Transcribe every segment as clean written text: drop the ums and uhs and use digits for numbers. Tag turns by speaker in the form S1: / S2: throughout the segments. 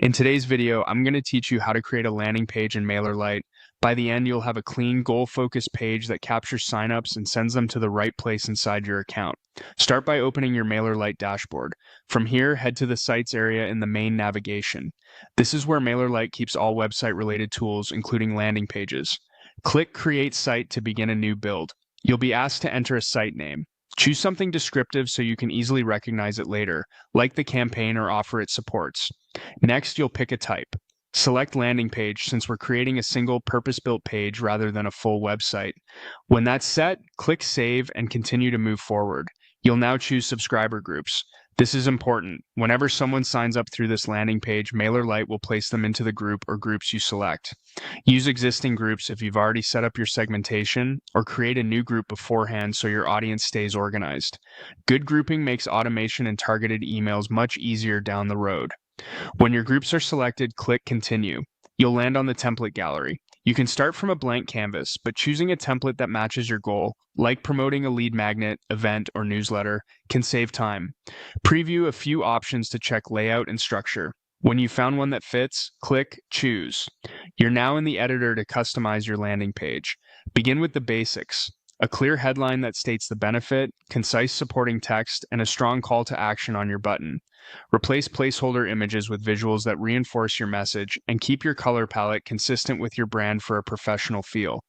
S1: In today's video, I'm going to teach you how to create a landing page in Mailerlite. By the end, you'll have a clean, goal-focused page that captures signups and sends them to the right place inside your account. Start by opening your Mailerlite dashboard. From here, head to the Sites area in the main navigation. This is where Mailerlite keeps all website-related tools, including landing pages. Click Create Site to begin a new build. You'll be asked to enter a site name. Choose something descriptive so you can easily recognize it later, like the campaign or offer it supports. Next, you'll pick a type. Select landing page since we're creating a single purpose-built page rather than a full website. When that's set, click Save and continue to move forward. You'll now choose subscriber groups. This is important. Whenever someone signs up through this landing page, Mailerlite will place them into the group or groups you select. Use existing groups if you've already set up your segmentation, or create a new group beforehand so your audience stays organized. Good grouping makes automation and targeted emails much easier down the road. When your groups are selected, click Continue. You'll land on the template gallery. You can start from a blank canvas, but choosing a template that matches your goal, like promoting a lead magnet, event, or newsletter, can save time. Preview a few options to check layout and structure. When you've found one that fits, click Choose. You're now in the editor to customize your landing page. Begin with the basics. A clear headline that states the benefit, concise supporting text, and a strong call to action on your button. Replace placeholder images with visuals that reinforce your message, and keep your color palette consistent with your brand for a professional feel.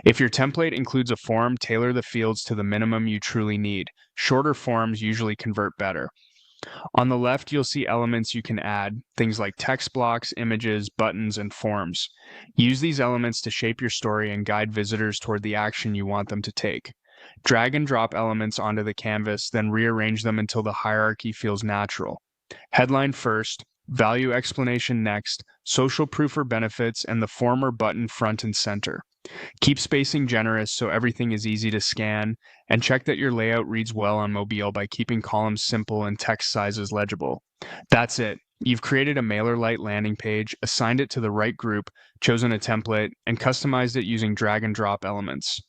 S1: If your template includes a form, tailor the fields to the minimum you truly need. Shorter forms usually convert better. On the left, you'll see elements you can add, things like text blocks, images, buttons, and forms. Use these elements to shape your story and guide visitors toward the action you want them to take. Drag and drop elements onto the canvas, then rearrange them until the hierarchy feels natural. Headline first, value explanation next, social proof or benefits, and the form or button front and center. Keep spacing generous so everything is easy to scan, and check that your layout reads well on mobile by keeping columns simple and text sizes legible. That's it. You've created a Mailerlite landing page, assigned it to the right group, chosen a template, and customized it using drag and drop elements.